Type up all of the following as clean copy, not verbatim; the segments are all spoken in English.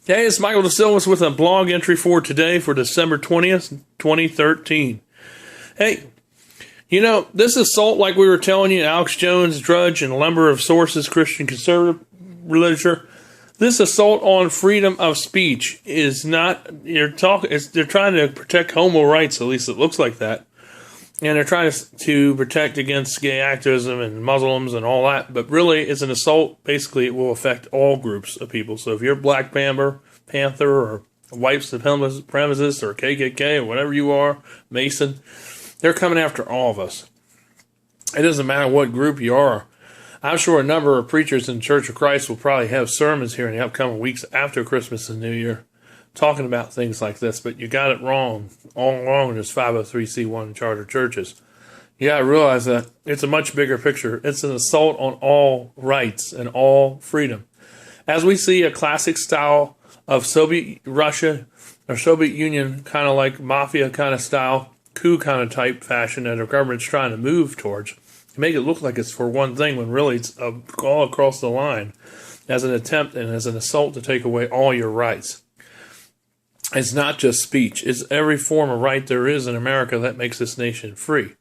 Hey, it's Michael DeSilvas with a blog entry for today for December 20th, 2013. Hey, this assault, like we were telling you, Alex Jones, Drudge, and a number of sources, Christian conservative literature, this assault on freedom of speech is not, they're trying to protect homo rights, at least it looks like that. And they're trying to protect against gay activism and Muslims and all that. But really, it's an assault. Basically, it will affect all groups of people. So if you're Black Panther or white supremacist or KKK or whatever you are, Mason, they're coming after all of us. It doesn't matter what group you are. I'm sure a number of preachers in the Church of Christ will probably have sermons here in the upcoming weeks after Christmas and New Year talking about things like this, but you got it wrong all along in this 503c1 charter churches. You got to realize that it's a much bigger picture. It's an assault on all rights and all freedom. As we see a classic style of Soviet Russia or Soviet Union, kind of like mafia kind of style, coup kind of type fashion that our government's trying to move towards, make it look like it's for one thing when really it's all across the line as an attempt and as an assault to take away all your rights. It's not just speech. It's every form of right there is in America that makes this nation free.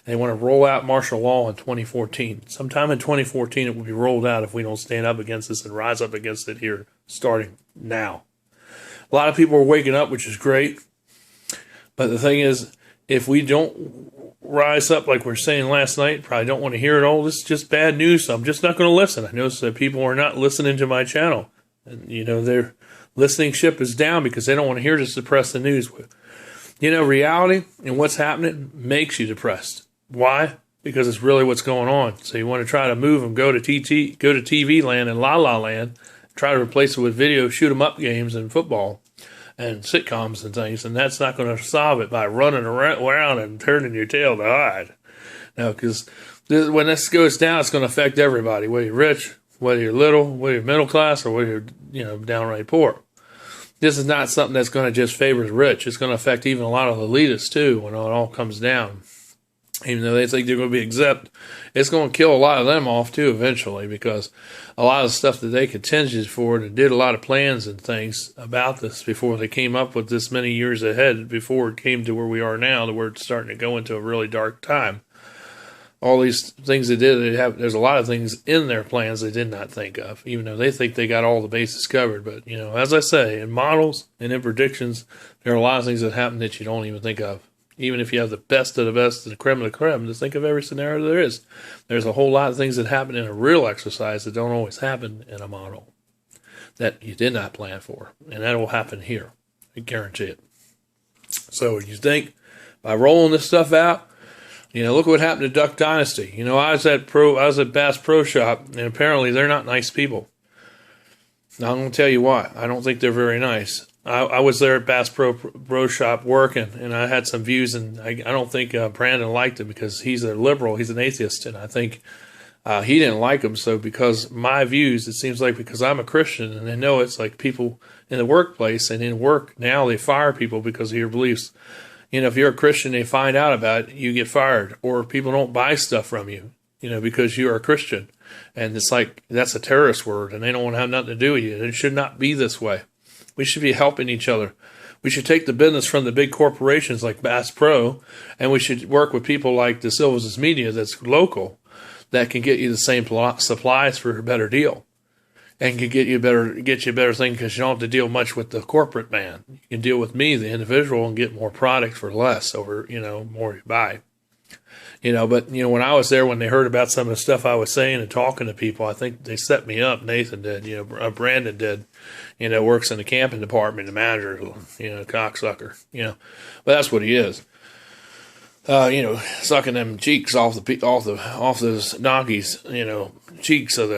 They want to roll out martial law in 2014. Sometime in 2014 it will be rolled out if we don't stand up against this and rise up against it here starting now. A lot of people are waking up, which is great. But the thing is, if we don't rise up like we were saying last night, probably don't want to hear it all. This is just bad news, so I'm just not going to listen. I notice that people are not listening to my channel. And, their listening ship is down because they don't want to hear just depressing news. Reality and what's happening makes you depressed. Why? Because it's really what's going on. So you want to try to move them, go to TV land and La La Land, try to replace it with video shoot 'em up games and football and sitcoms and things, and that's not going to solve it by running around and turning your tail to hide. Now, because when this goes down, it's going to affect everybody, whether you're rich, whether you're little, whether you're middle class, or whether you're downright poor. This is not something that's going to just favor the rich. It's going to affect even a lot of elitists too when it all comes down. Even though they think they're going to be exempt, it's going to kill a lot of them off too eventually, because a lot of the stuff that they contended for and did a lot of plans and things about this before they came up with this many years ahead, before it came to where we are now, to where it's starting to go into a really dark time. All these things they did, there's a lot of things in their plans they did not think of, even though they think they got all the bases covered. But, as I say, in models and in predictions, there are a lot of things that happen that you don't even think of. Even if you have the best of the best, the creme of the creme, just think of every scenario there is. There's a whole lot of things that happen in a real exercise that don't always happen in a model that you did not plan for. And that will happen here. I guarantee it. So you think by rolling this stuff out, look what happened to Duck Dynasty. I was at Bass Pro Shop, and apparently they're not nice people. Now, I'm going to tell you why. I don't think they're very nice. I was there at Bass Pro Shop working, and I had some views, and I don't think Brandon liked him because he's a liberal. He's an atheist, and I think he didn't like him. So because my views, it seems like because I'm a Christian, and they know it's like people in the workplace and in work, now they fire people because of your beliefs. If you're a Christian, they find out about it, you get fired, or people don't buy stuff from you, because you are a Christian. And it's like, that's a terrorist word, and they don't want to have nothing to do with you. It should not be this way. We should be helping each other. We should take the business from the big corporations like Bass Pro, and we should work with people like DeSilvas Media that's local, that can get you the same supplies for a better deal. And can get you a better thing, because you don't have to deal much with the corporate man. You can deal with me, the individual, and get more product for less, or more you buy. But when I was there, when they heard about some of the stuff I was saying and talking to people, I think they set me up. Nathan did, Brandon did, works in the camping department, the manager, cocksucker, but that's what he is. Sucking them cheeks off those donkeys, cheeks of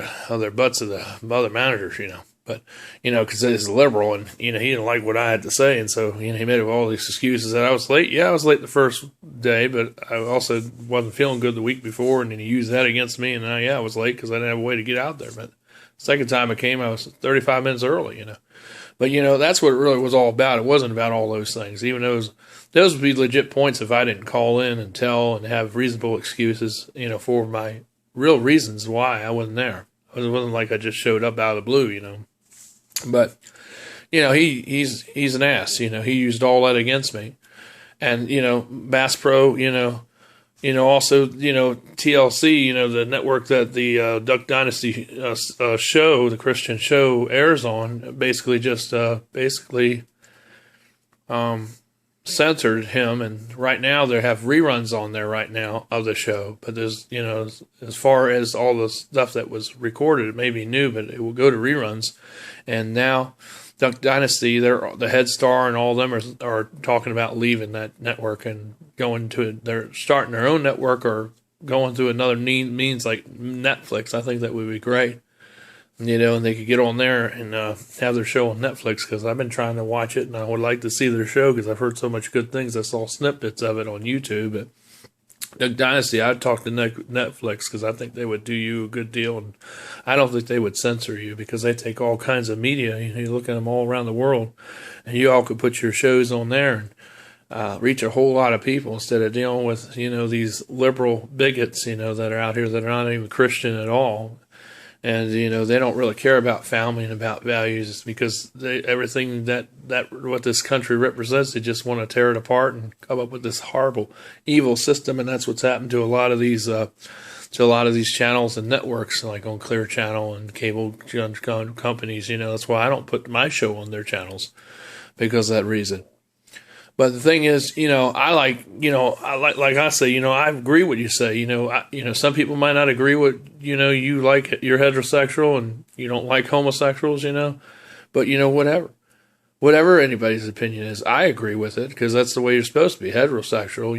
their butts of the other managers, But, because he's liberal and, he didn't like what I had to say. And so, he made up all these excuses that I was late. Yeah, I was late the first day, but I also wasn't feeling good the week before. And then he used that against me. And I was late because I didn't have a way to get out there. But second time I came, I was 35 minutes early, But, that's what it really was all about. It wasn't about all those things. Even those would be legit points if I didn't call in and tell and have reasonable excuses, for my real reasons why I wasn't there. It wasn't like I just showed up out of the blue, But, he's an ass. He used all that against me. And, Bass Pro, also, TLC, the network that the Duck Dynasty show, the Christian show, airs on, basically just censored him. And right now they have reruns on there right now of the show. But there's, as far as all the stuff that was recorded, it may be new, but it will go to reruns. And now Duck Dynasty, the Head Star and all of them are talking about leaving that network and they're starting their own network or going through another means like Netflix. I think that would be great. And they could get on there and have their show on Netflix, because I've been trying to watch it and I would like to see their show because I've heard so much good things. I saw snippets of it on YouTube. But Duck Dynasty, I'd talk to Netflix because I think they would do you a good deal, and I don't think they would censor you because they take all kinds of media. You look at them all around the world, and you all could put your shows on there and reach a whole lot of people instead of dealing with these liberal bigots that are out here that are not even Christian at all. And, they don't really care about family and about values because everything that what this country represents, they just want to tear it apart and come up with this horrible, evil system. And that's what's happened to a lot of these channels and networks, like on Clear Channel and cable companies. That's why I don't put my show on their channels, because of that reason. But the thing is, I like I say, I agree with you say, some people might not agree with, you like, you're heterosexual and you don't like homosexuals, but whatever anybody's opinion is, I agree with it because that's the way you're supposed to be, heterosexual.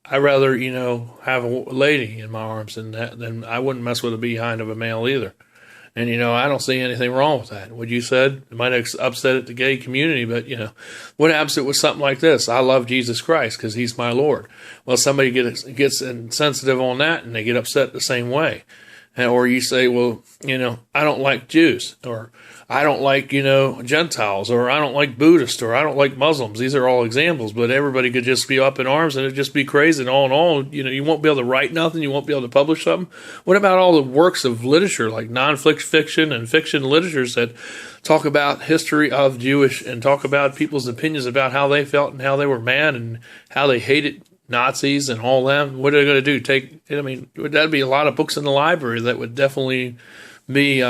I'd rather, have a lady in my arms than I wouldn't mess with a behind of a male either. And, I don't see anything wrong with that. What you said, it might have upset the gay community, but, what happens with something like this? I love Jesus Christ because he's my Lord. Well, somebody gets insensitive on that and they get upset the same way. Or you say, well, I don't like Jews, or I don't like, Gentiles, or I don't like Buddhists, or I don't like Muslims. These are all examples, but everybody could just be up in arms and it'd just be crazy. And all in all, you won't be able to write nothing. You won't be able to publish something. What about all the works of literature, like non-fiction and fiction literatures that talk about history of Jewish and talk about people's opinions about how they felt and how they were mad and how they hated Nazis and all them? What are they going to do? That'd be a lot of books in the library that would definitely be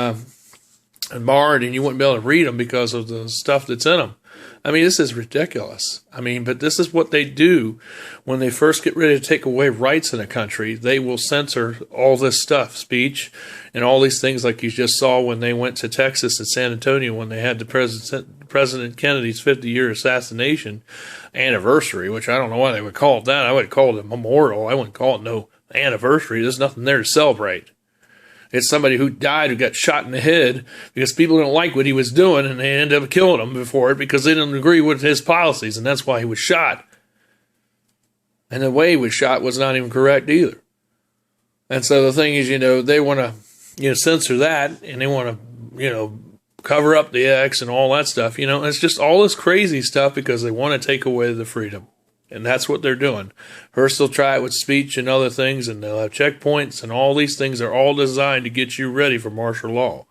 barred, and you wouldn't be able to read them because of the stuff that's in them. This is ridiculous. But this is what they do when they first get ready to take away rights in a country. They will censor all this stuff, speech, and all these things, like you just saw when they went to Texas and San Antonio when they had the President Kennedy's 50-year assassination anniversary, which I don't know why they would call it that. I would call it a memorial. I wouldn't call it no anniversary. There's nothing there to celebrate. It's somebody who died, who got shot in the head because people didn't like what he was doing, and they ended up killing him before it because they didn't agree with his policies, and that's why he was shot. And the way he was shot was not even correct either. And so the thing is, they want to, censor that, and they want to, cover up the X and all that stuff. It's just all this crazy stuff because they want to take away the freedom. And that's what they're doing. First, they'll try it with speech and other things, and they'll have checkpoints, and all these things are all designed to get you ready for martial law.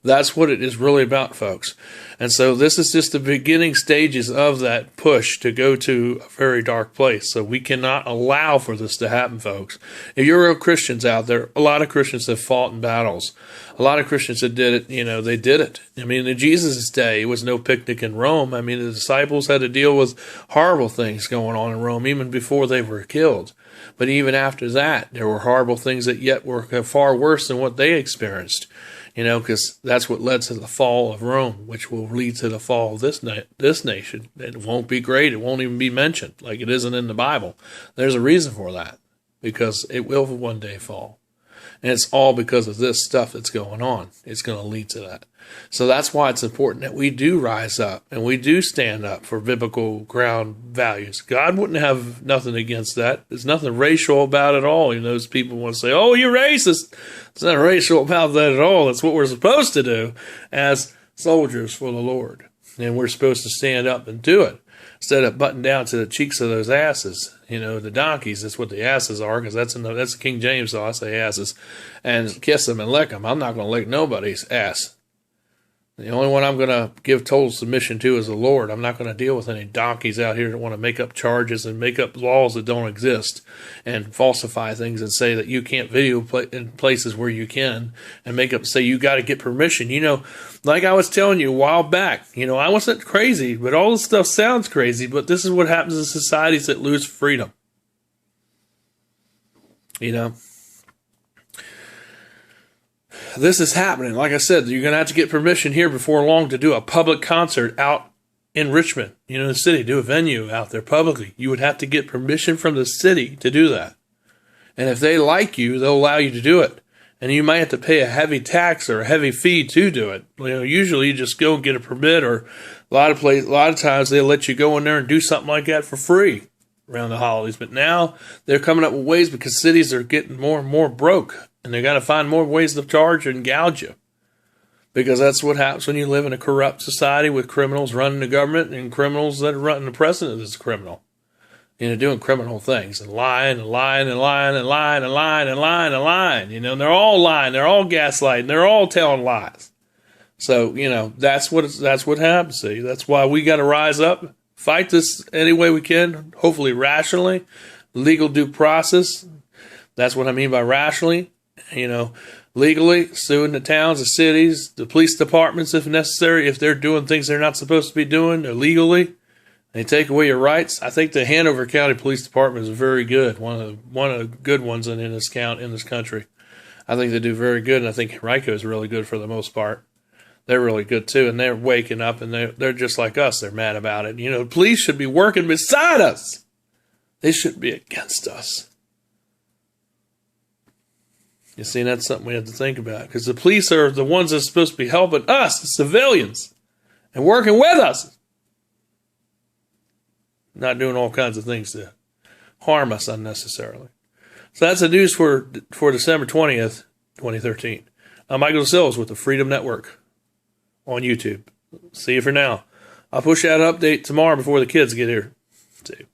That's what it is really about, folks. And so this is just the beginning stages of that push to go to a very dark place. So we cannot allow for this to happen, folks. If you're real Christians out there, a lot of Christians have fought in battles. A lot of Christians that did it, they did it. In Jesus' day, it was no picnic in Rome. The disciples had to deal with horrible things going on in Rome, even before they were killed. But even after that, there were horrible things that yet were far worse than what they experienced. Because that's what led to the fall of Rome, which will lead to the fall of this nation. It won't be great. It won't even be mentioned, like it isn't in the Bible. There's a reason for that, because it will one day fall. And it's all because of this stuff that's going on. It's going to lead to that. So that's why it's important that we do rise up and we do stand up for biblical ground values. God wouldn't have nothing against that. There's nothing racial about it at all. Those people want to say, oh, you're racist. It's not racial about that at all. That's what we're supposed to do as soldiers for the Lord. And we're supposed to stand up and do it instead of button down to the cheeks of those asses. The donkeys, that's what the asses are, because that's the King James, so I say asses, and kiss them and lick them. I'm not going to lick nobody's ass. The only one I'm going to give total submission to is the Lord. I'm not going to deal with any donkeys out here that want to make up charges and make up laws that don't exist and falsify things and say that you can't video in places where you can and say you got to get permission. Like I was telling you a while back, I wasn't crazy, but all this stuff sounds crazy, but this is what happens in societies that lose freedom. This is happening. Like I said, you're going to have to get permission here before long to do a public concert out in Richmond, the city, do a venue out there publicly. You would have to get permission from the city to do that. And if they like you, they'll allow you to do it. And you might have to pay a heavy tax or a heavy fee to do it. Usually you just go and get a permit, or a lot of times they'll let you go in there and do something like that for free around the holidays. But now they're coming up with ways because cities are getting more and more broke. And they got to find more ways to charge and gouge you. Because that's what happens when you live in a corrupt society with criminals running the government and criminals that are running the president as a criminal. Doing criminal things and lying and lying and lying and lying and lying and lying and lying. And they're all lying. They're all gaslighting. They're all telling lies. So, that's what happens. See, that's why we got to rise up, fight this any way we can, hopefully rationally, legal due process. That's what I mean by rationally. Legally, suing the towns, the cities, the police departments if necessary, if they're doing things they're not supposed to be doing illegally. They take away your rights. I think the Hanover County Police Department is very good, one of the good ones in this country. I think they do very good, and I think Henrico is really good for the most part. They're really good too, and they're waking up, and they're just like us. They're mad about it. The police should be working beside us. They shouldn't be against us. You see, that's something we have to think about, because the police are the ones that are supposed to be helping us, the civilians, and working with us. Not doing all kinds of things to harm us unnecessarily. So that's the news for December 20th, 2013. I'm Michael Sills with the Freedom Network on YouTube. See you for now. I'll push out an update tomorrow before the kids get here. See you.